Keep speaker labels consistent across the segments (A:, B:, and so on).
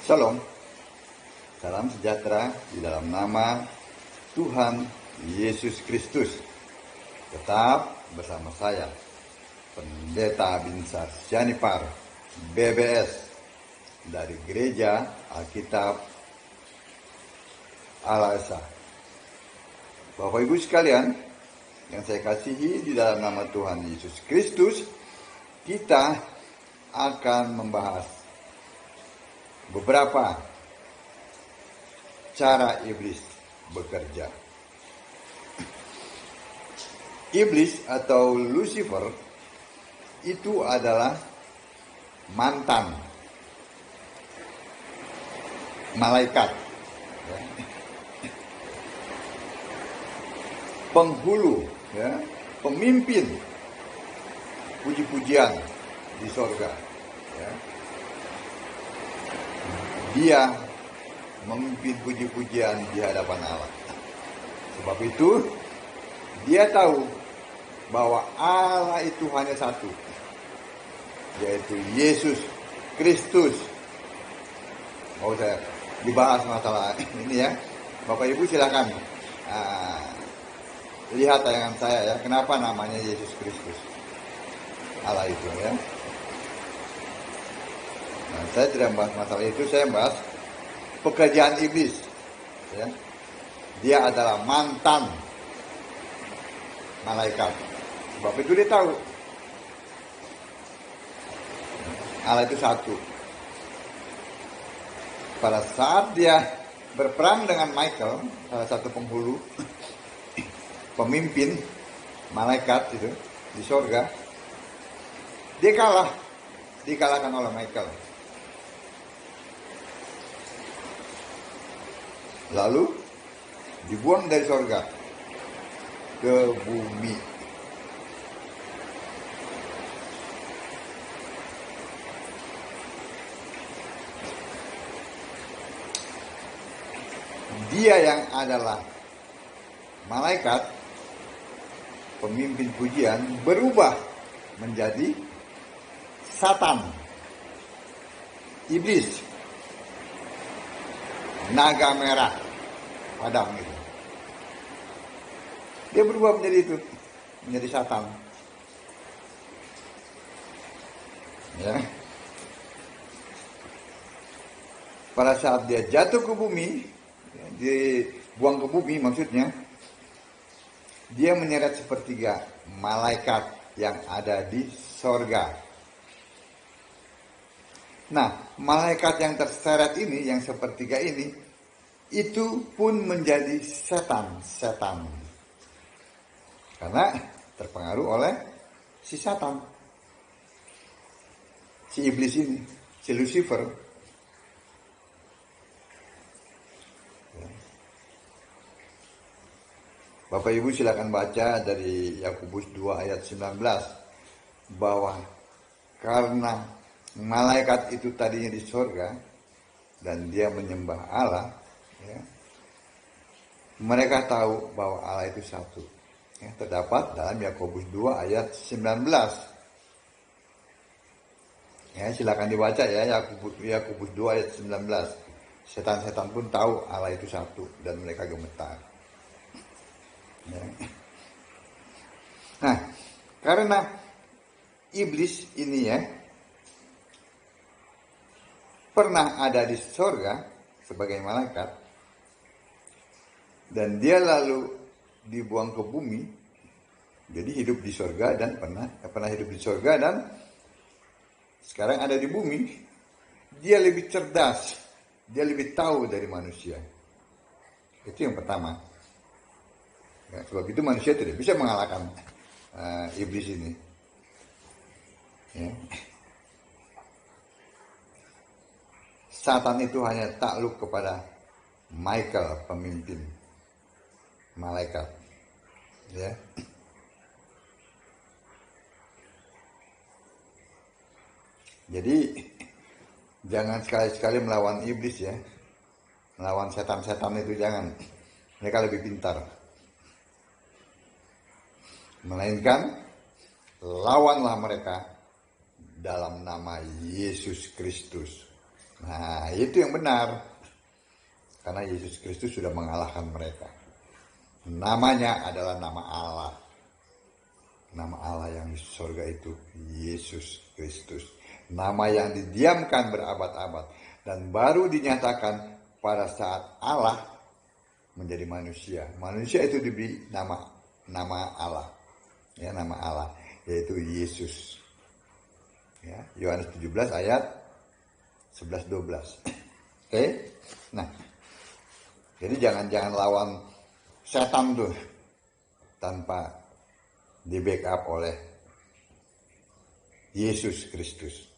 A: Shalom, salam sejahtera di dalam nama Tuhan Yesus Kristus. Tetap bersama saya, Pendeta Binsar Sianipar, BBS, dari Gereja Alkitab Allah Esa. Bapak Ibu sekalian, yang saya kasihi di dalam nama Tuhan Yesus Kristus, kita akan membahas beberapa cara iblis bekerja. Iblis atau Lucifer itu adalah mantan malaikat, penghulu, pemimpin puji-pujian di sorga. Dia memimpin puji-pujian di hadapan Allah. Sebab itu, dia tahu bahwa Allah itu hanya satu, yaitu Yesus Kristus. Mau saya dibahas masalah ini ya. Bapak Ibu silakan lihat tayangan saya ya. Kenapa namanya Yesus Kristus? Allah itu ya. Nah, saya tidak membahas masalah itu, saya membahas pekerjaan iblis. Ya. Dia adalah mantan malaikat. Sebab itu dia tahu Allah itu satu. Pada saat dia berperang dengan Michael, salah satu penghulu, pemimpin malaikat itu di sorga, dia kalah, dikalahkan oleh Michael. Lalu dibuang dari sorga ke bumi. Dia yang adalah malaikat, pemimpin pujian, berubah menjadi Satan, iblis, naga merah, padam itu. Dia berubah menjadi itu, menjadi Satan. Ya. Pada saat dia jatuh ke bumi, dibuang ke bumi maksudnya, dia menyeret sepertiga malaikat yang ada di sorga. Nah, malaikat yang terseret ini, yang sepertiga ini, itu pun menjadi setan. Karena terpengaruh oleh si Satan, si iblis ini, si Lucifer. Bapak Ibu silakan baca dari Yakobus 2 ayat 19 bahwa karena malaikat itu tadinya di surga dan dia menyembah Allah, ya, mereka tahu bahwa Allah itu satu. Ya, terdapat dalam Yakobus 2 ayat 19. Ya, silakan dibaca ya, Yakobus 2 ayat 19. Setan-setan pun tahu Allah itu satu dan mereka gemetar. Ya. Nah, karena iblis ini ya pernah ada di surga sebagai malaikat dan dia lalu dibuang ke bumi, jadi hidup di surga dan pernah hidup di surga dan sekarang ada di bumi. Dia lebih cerdas, dia lebih tahu dari manusia. Itu yang pertama. Ya, sebab itu manusia tidak bisa mengalahkan iblis ini. Ya. Satan itu hanya takluk kepada Michael, pemimpin malaikat. Ya. Jadi jangan sekali-sekali melawan iblis ya. Melawan setan-setan itu jangan. Mereka lebih pintar. Melainkan lawanlah mereka dalam nama Yesus Kristus. Nah, itu yang benar. Karena Yesus Kristus sudah mengalahkan mereka. Namanya adalah nama Allah. Nama Allah yang di surga itu Yesus Kristus. Nama yang didiamkan berabad-abad. Dan baru dinyatakan pada saat Allah menjadi manusia. Manusia itu diberi nama Allah. Ya, nama Allah. Yaitu Yesus. Ya, Yohanes 17 ayat 11-12. Oke? Nah, jadi jangan lawan setan tuh tanpa di backup oleh Yesus Kristus.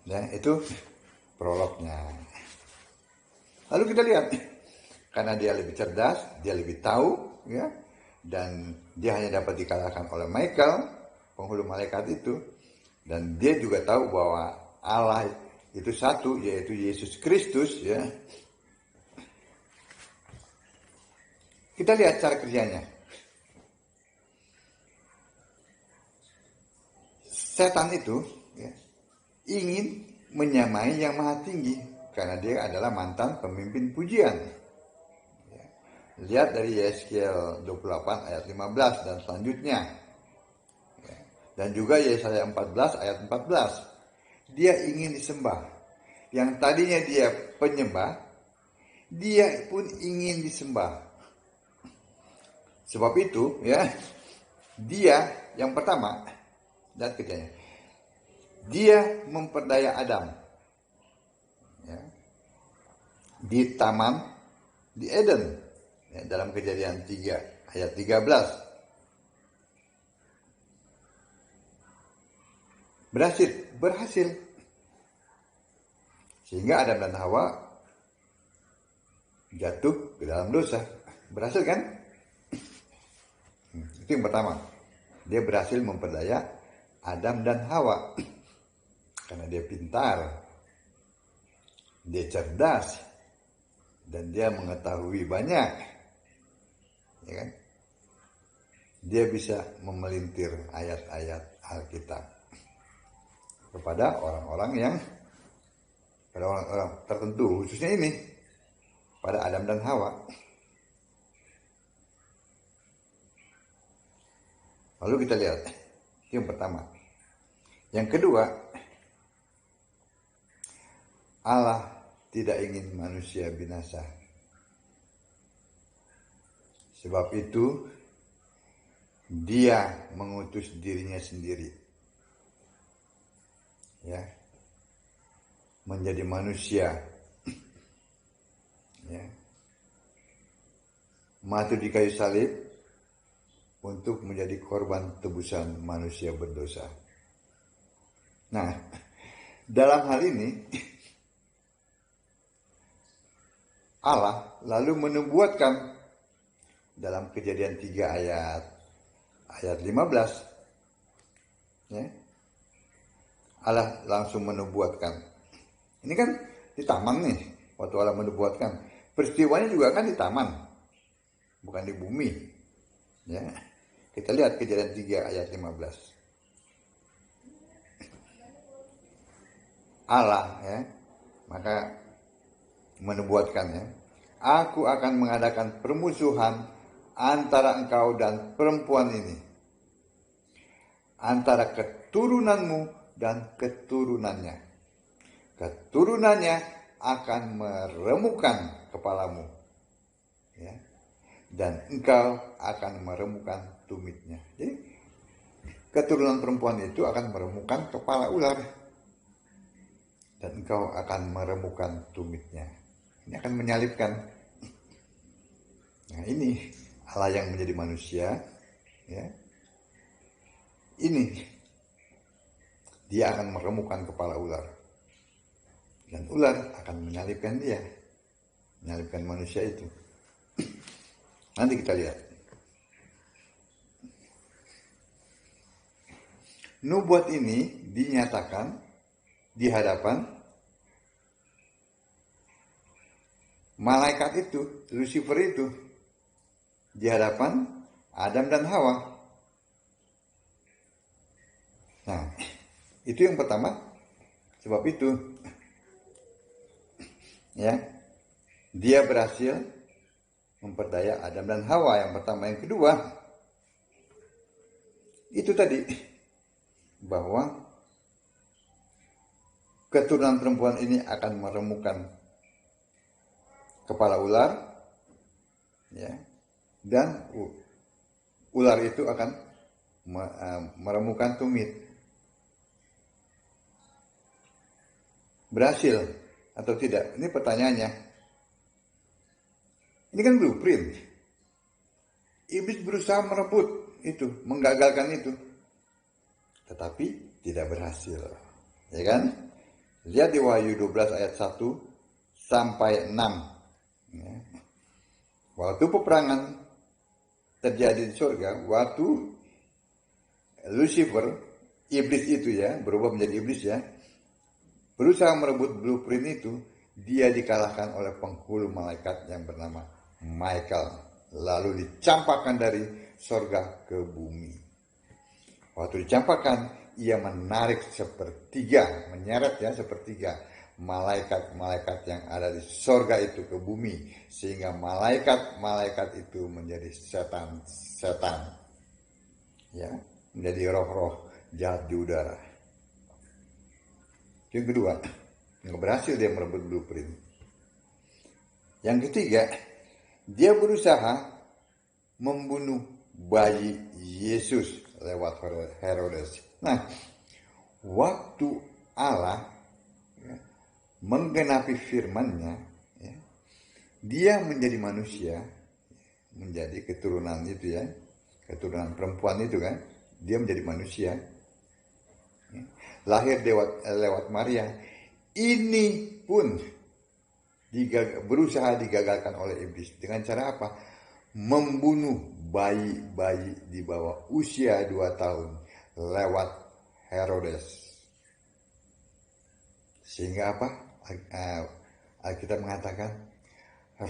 A: Ya, itu prolognya. Lalu kita lihat, karena dia lebih cerdas, dia lebih tahu, ya, dan dia hanya dapat dikalahkan oleh Michael, penghulu malaikat itu, dan dia juga tahu bahwa Allah itu satu, yaitu Yesus Kristus, ya. Kita lihat cara kerjanya. Setan itu, ya, ingin menyamai yang maha tinggi, karena dia adalah mantan pemimpin pujian. Ya. Lihat dari Yeskiel 28 ayat 15 dan selanjutnya. Ya. Dan juga Yesaya 14 ayat 14. Dia ingin disembah. Yang tadinya dia penyembah, dia pun ingin disembah. Sebab itu, ya, dia yang pertama dan kerjanya, dia memperdaya Adam, ya, di taman di Eden, ya, dalam Kejadian 3 ayat 13. Berhasil sehingga Adam dan Hawa jatuh ke dalam dosa. Berhasil kan? Itu yang pertama. Dia berhasil memperdaya Adam dan Hawa karena dia pintar, dia cerdas, dan dia mengetahui banyak, ya kan? Dia bisa memelintir ayat-ayat Alkitab kepada orang-orang tertentu, khususnya ini pada Adam dan Hawa. Lalu kita lihat, itu yang pertama. Yang kedua, Allah tidak ingin manusia binasa. Sebab itu, dia mengutus dirinya sendiri, ya, menjadi manusia, ya, mati di kayu salib untuk menjadi korban tebusan manusia berdosa. Nah, dalam hal ini Allah lalu menubuatkan dalam Kejadian 3 ayat 15, ya, Allah langsung menubuatkan. Ini kan di taman nih, waktu Allah menubuatkan. Peristiwanya juga kan di taman, bukan di bumi, ya. Kita lihat Kejadian 3 ayat 15. Allah, ya, maka menubuatkan, ya, aku akan mengadakan permusuhan antara engkau dan perempuan ini, antara keturunanmu dan keturunannya. Keturunannya akan meremukkan kepalamu, ya, dan engkau akan meremukkan tumitnya. Jadi keturunan perempuan itu akan meremukkan kepala ular, dan engkau akan meremukkan tumitnya. Ini akan menyalibkan. Nah, ini Allah yang menjadi manusia, ya. Ini dia akan meremukkan kepala ular, dan ular akan menyalibkan dia, menyalibkan manusia itu. Nanti kita lihat. Nubuat ini dinyatakan di hadapan malaikat itu, Lucifer itu, di hadapan Adam dan Hawa. Nah, itu yang pertama, Sebab itu, ya, dia berhasil memperdaya Adam dan Hawa yang pertama. Yang kedua, itu tadi, bahwa keturunan perempuan ini akan meremukkan kepala ular, ya, dan ular itu akan meremukkan tumit. Berhasil atau tidak? Ini pertanyaannya. Ini kan blueprint. Iblis berusaha merebut itu, menggagalkan itu, tetapi tidak berhasil, ya kan? Lihat di Wahyu 12 ayat 1 sampai 6. Ya. Waktu peperangan terjadi di surga, waktu Lucifer, iblis itu ya, berubah menjadi iblis ya, berusaha merebut blueprint itu, dia dikalahkan oleh penghulu malaikat yang bernama Michael, lalu dicampakkan dari surga ke bumi. Waktu dicampakkan, ia menarik sepertiga, menyeret ya sepertiga malaikat-malaikat yang ada di surga itu ke bumi, sehingga malaikat-malaikat itu menjadi setan-setan, ya, menjadi roh-roh jahat di udara. Yang kedua, nggak berhasil dia merebut blueprint. Yang ketiga, dia berusaha membunuh bayi Yesus lewat Herodes. Nah, waktu Allah ya, menggenapi firman-Nya, ya, dia menjadi manusia, menjadi keturunan itu ya, keturunan perempuan itu kan, dia menjadi manusia, ya, lahir lewat Maria. Ini pun berusaha digagalkan oleh iblis dengan cara apa? Membunuh bayi-bayi di bawah usia 2 tahun lewat Herodes. Sehingga apa? Alkitab mengatakan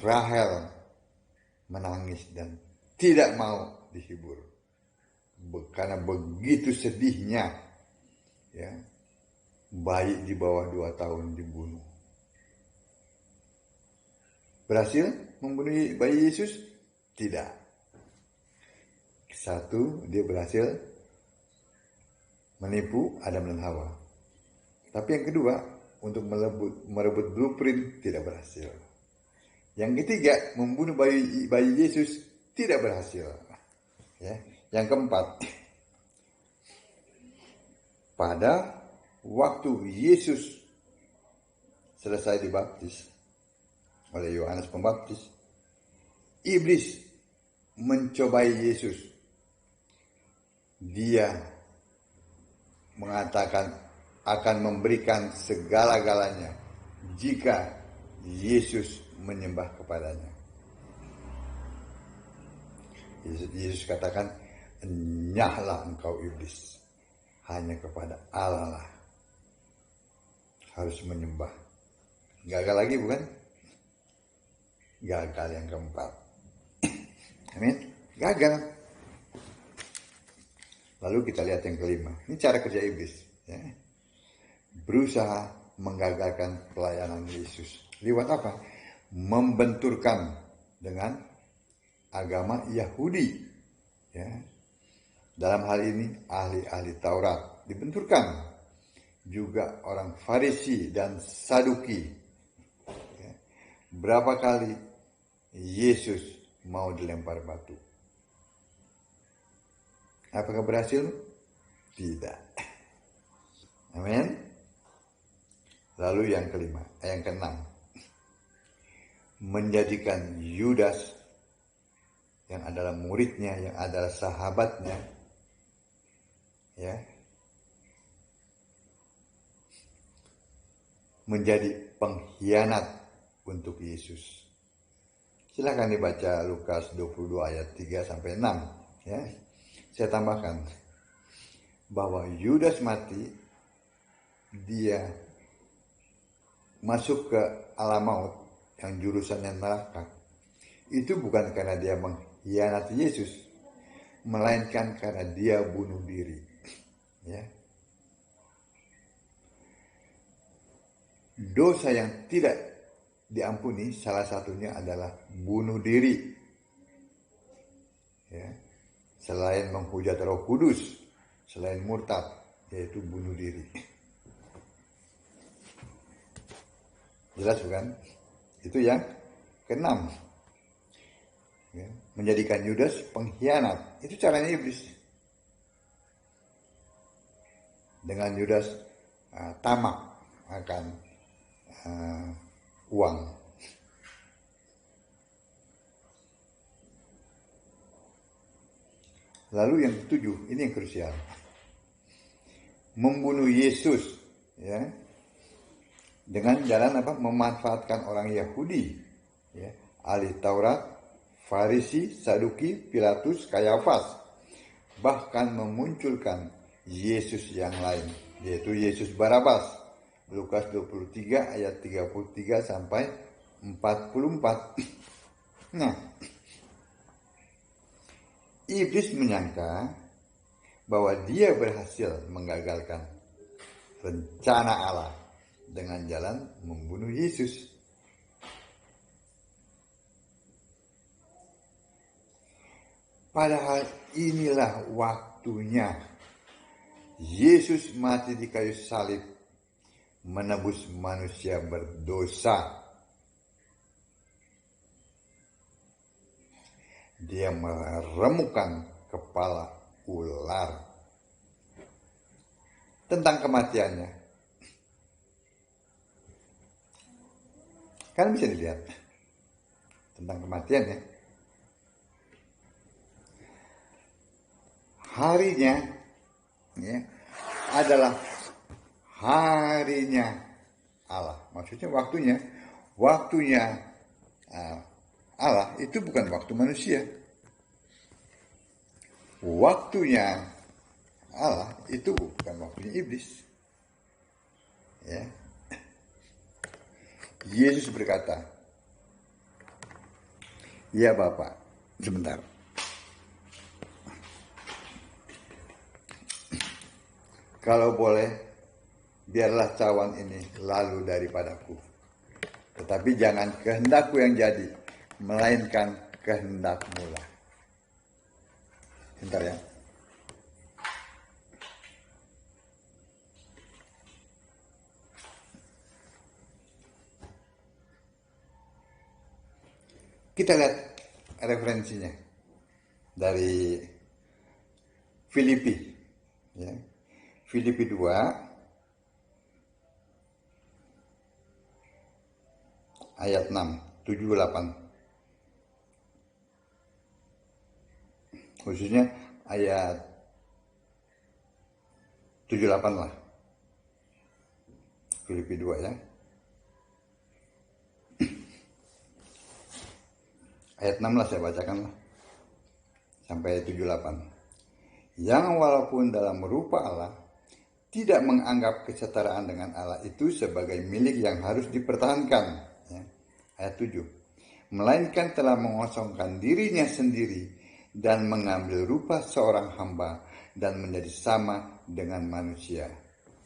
A: Rahel menangis dan tidak mau dihibur karena begitu sedihnya, ya, bayi di bawah 2 tahun dibunuh. Berhasil membunuh bayi Yesus? Tidak. Satu, dia berhasil menipu Adam dan Hawa. Tapi yang kedua, untuk merebut blueprint tidak berhasil. Yang ketiga, membunuh bayi Yesus tidak berhasil. Ya. Yang keempat, pada waktu Yesus selesai dibaptis oleh Yohanes Pembaptis, iblis mencobai Yesus. Dia mengatakan akan memberikan segala-galanya jika Yesus menyembah kepadanya. Yesus katakan, enyahlah engkau iblis, hanya kepada Allah lah harus menyembah. Gagal lagi bukan? Gagal yang keempat. Amin. Gagal. Lalu kita lihat yang kelima. Ini cara kerja iblis. Ya. Berusaha menggagalkan pelayanan Yesus. Lewat apa? Membenturkan dengan agama Yahudi. Ya. Dalam hal ini ahli-ahli Taurat dibenturkan. Juga orang Farisi dan Saduki. Ya. Berapa kali Yesus mau dilempar batu? Apakah berhasil? Tidak. Amin. Lalu yang kelima, yang keenam, menjadikan Yudas yang adalah muridnya, yang adalah sahabatnya, ya, menjadi pengkhianat untuk Yesus. Silakan dibaca Lukas 22 ayat 3 sampai 6, ya. Saya tambahkan bahwa Yudas mati, dia masuk ke alam maut yang jurusannya neraka. Itu bukan karena dia mengkhianati Yesus, melainkan karena dia bunuh diri. Ya. dosa yang tidak diampuni salah satunya adalah bunuh diri. Ya. Selain menghujat Roh Kudus, selain murtad, yaitu bunuh diri. Jelas bukan? Itu yang keenam. Ya. Menjadikan Yudas pengkhianat. Itu caranya iblis. Dengan Yudas tamak akan uang. Lalu yang ketujuh, ini yang krusial. Membunuh Yesus, ya. Dengan jalan apa? Memanfaatkan orang Yahudi, ya. Ahli Taurat, Farisi, Saduki, Pilatus, Kayafas. Bahkan memunculkan Yesus yang lain, yaitu Yesus Barabas. Lukas 23 ayat 33 sampai 44. Nah, iblis menyangka bahwa dia berhasil menggagalkan rencana Allah dengan jalan membunuh Yesus. Padahal inilah waktunya Yesus mati di kayu salib menebus manusia berdosa. Dia meremukkan kepala ular. Tentang kematiannya, kan bisa dilihat tentang kematiannya. Harinya, ya, adalah harinya Allah. Maksudnya waktunya Allah itu bukan waktu manusia. Waktunya Allah itu bukan waktunya iblis. Ya. Yesus berkata, "Ya Bapa, sebentar. Kalau boleh, biarlah cawan ini lalu daripadaku. Tetapi jangan kehendakku yang jadi, melainkan kehendakmu lah." Bentar ya. Kita lihat referensinya dari Filipi, ya. Filipi 2 ayat 6, 7, 8. Khususnya ayat 7-8 lah. Filipi 2 ya. Ayat 6 lah saya bacakan lah. Sampai 7-8. Yang walaupun dalam rupa Allah, tidak menganggap kesetaraan dengan Allah itu sebagai milik yang harus dipertahankan. Ya. Ayat 7. Melainkan telah mengosongkan dirinya sendiri dan mengambil rupa seorang hamba dan menjadi sama dengan manusia.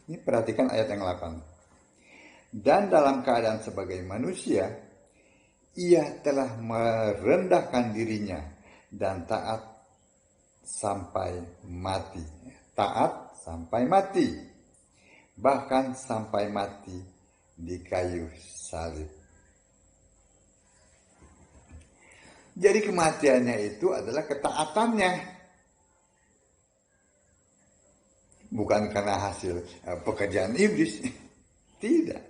A: Ini perhatikan ayat yang 8. Dan dalam keadaan sebagai manusia, ia telah merendahkan dirinya dan taat sampai mati. Taat sampai mati. Bahkan sampai mati di kayu salib. Jadi kematiannya itu adalah ketaatannya. Bukan karena hasil pekerjaan iblis. Tidak.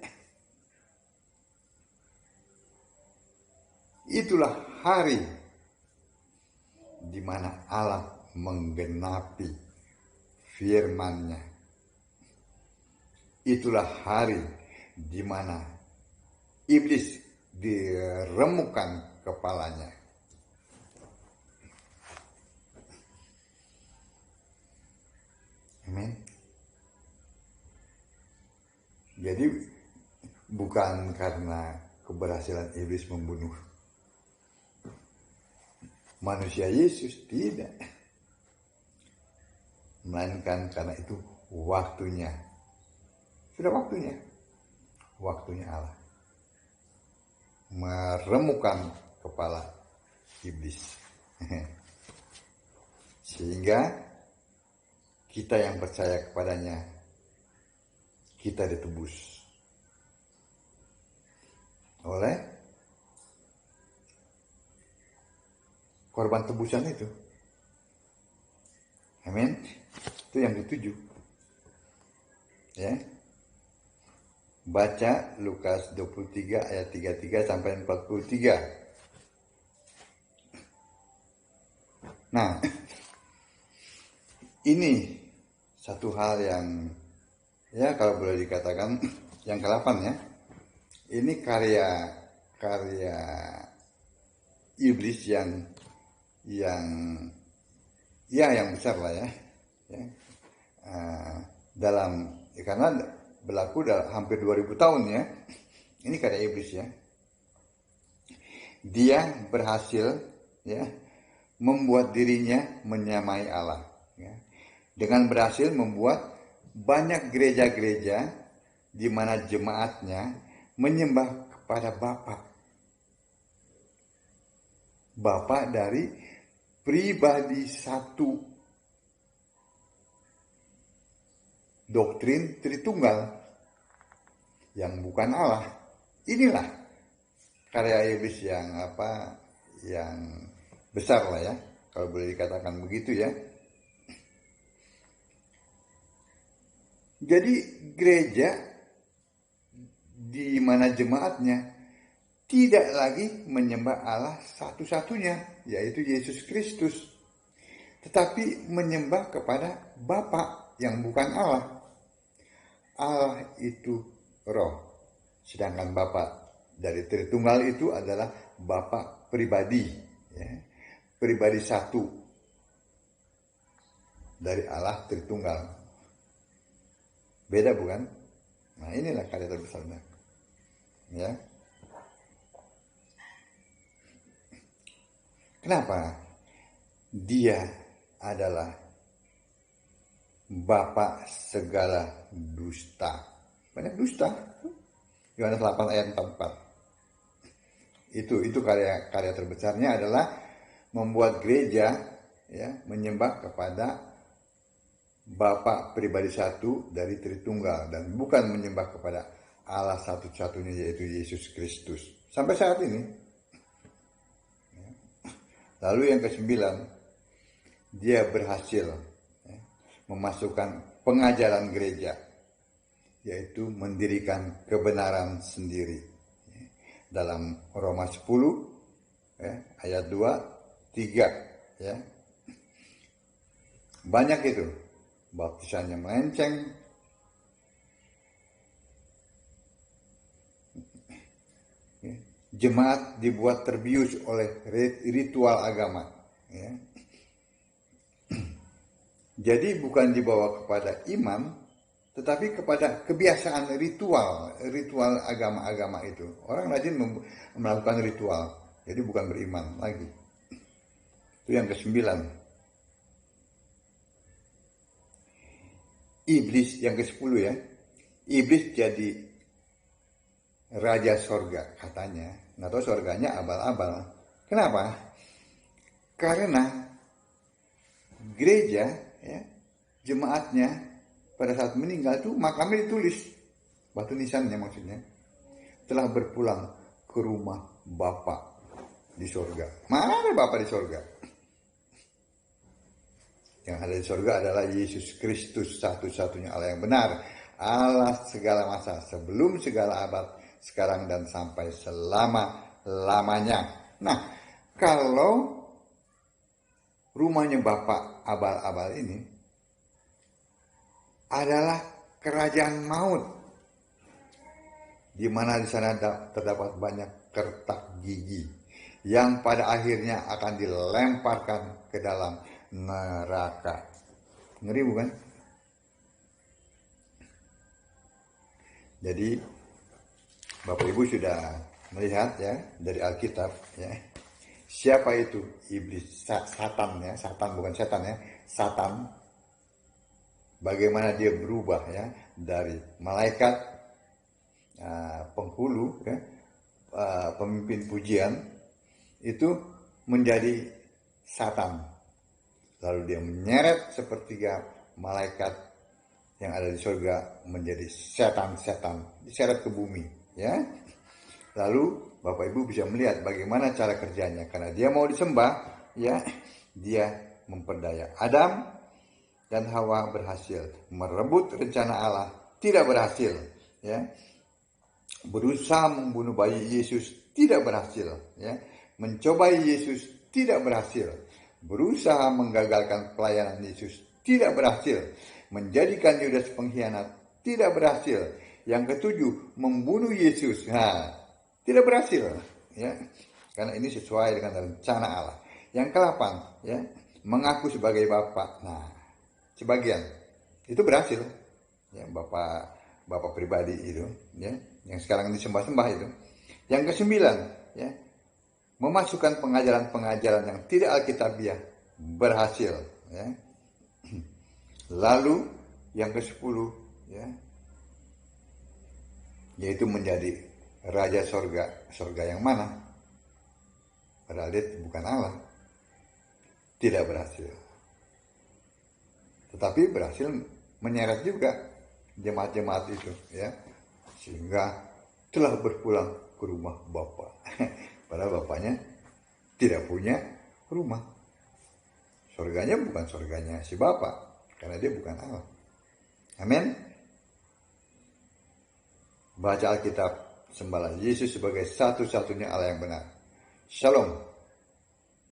A: Itulah hari di mana Allah menggenapi firman-Nya. Itulah hari di mana iblis diremukkan kepalanya. Amin. Jadi bukan karena keberhasilan iblis membunuh manusia Yesus, tidak. Melainkan karena itu waktunya. Sudah waktunya. waktunya Allah meremukkan kepala iblis. Sehingga kita yang percaya kepadanya, kita ditebus oleh korban tebusan itu. Amin. Itu yang ketujuh. Ya. Baca Lukas 23 ayat 33 sampai 43. Nah, ini satu hal yang, ya kalau boleh dikatakan yang ke-8 ya. Ini karya iblis yang besar lah ya. Karena berlaku dalam hampir 2000 tahun ya. Ini karya iblis ya. Dia berhasil ya membuat dirinya menyamai Allah ya. Dengan berhasil membuat banyak gereja-gereja di mana jemaatnya menyembah kepada Bapa dari pribadi satu, doktrin Tritunggal yang bukan Allah. Inilah karya iblis yang besar lah ya, kalau boleh dikatakan begitu ya. Jadi gereja di mana jemaatnya tidak lagi menyembah Allah satu-satunya, yaitu Yesus Kristus, tetapi menyembah kepada Bapa yang bukan Allah. Allah itu roh, sedangkan Bapa dari Tritunggal itu adalah Bapa pribadi, ya, pribadi satu dari Allah Tritunggal. Beda bukan? Nah, inilah karya terbesarnya. Ya. Kenapa? Dia adalah Bapa segala dusta. Banyak dusta. Yohanes 8 ayat 44. Itu karya terbesarnya adalah membuat gereja ya menyembah kepada Bapa pribadi satu dari Tritunggal dan bukan menyembah kepada Allah satu-satunya, yaitu Yesus Kristus sampai saat ini. Lalu yang ke-9, dia berhasil memasukkan pengajaran gereja, yaitu mendirikan kebenaran sendiri. Dalam Roma 10 ayat 2, 3 ya. Banyak itu, baptisannya melenceng, jemaat dibuat terbius oleh ritual agama ya. Jadi bukan dibawa kepada iman, tetapi kepada kebiasaan ritual agama-agama itu. Orang rajin melakukan ritual, jadi bukan beriman lagi. Itu yang ke-9. Iblis yang ke-10 ya. Iblis jadi raja sorga katanya. Nggak tahu sorganya abal-abal. Kenapa? Karena gereja ya, jemaatnya pada saat meninggal itu makamnya ditulis, batu nisannya maksudnya, telah berpulang ke rumah Bapa di sorga. Mana Bapa di sorga? Yang ada di sorga adalah Yesus Kristus, satu-satunya Allah yang benar, Allah segala masa, sebelum segala abad, sekarang dan sampai selama-lamanya. Nah, kalau rumahnya Bapak abal-abal ini adalah kerajaan maut, di mana di sana terdapat banyak kertak gigi yang pada akhirnya akan dilemparkan ke dalam neraka. Ngeri bukan? Jadi Bapak Ibu sudah melihat ya dari Alkitab ya. Siapa itu iblis, Satan ya, Satan bukan setan ya, Satan. Bagaimana dia berubah ya dari malaikat penghulu, ya, pemimpin pujian, itu menjadi Satan. Lalu dia menyeret sepertiga malaikat yang ada di surga menjadi setan-setan, diseret ke bumi, ya. Lalu Bapak Ibu bisa melihat bagaimana cara kerjanya, karena dia mau disembah, ya, dia memperdaya. Adam dan Hawa berhasil merebut rencana Allah, tidak berhasil, ya. Berusaha membunuh bayi Yesus, tidak berhasil, ya. Mencobai Yesus, tidak berhasil. Berusaha menggagalkan pelayanan Yesus, tidak berhasil. Menjadikan Yudas pengkhianat, tidak berhasil. Yang ketujuh, membunuh Yesus, tidak berhasil, ya. Karena ini sesuai dengan rencana Allah. Yang ke-8, ya, mengaku sebagai Bapa. Nah, sebagian itu berhasil, ya, Bapak pribadi itu, ya, yang sekarang disembah-sembah itu. Yang ke-9, ya, memasukkan pengajaran-pengajaran yang tidak alkitabiah, berhasil, ya. Lalu yang ke-10, ya, yaitu menjadi raja sorga. Sorga yang mana? Padahal dia bukan Allah. Tidak berhasil. Tetapi berhasil menyeret juga jemaat-jemaat itu, ya, sehingga telah berpulang ke rumah Bapa. Padahal bapaknya tidak punya rumah. Surganya bukan surganya si Bapa, karena dia bukan Allah. Amin. Baca Alkitab, sembahlah Yesus sebagai satu-satunya Allah yang benar. Shalom.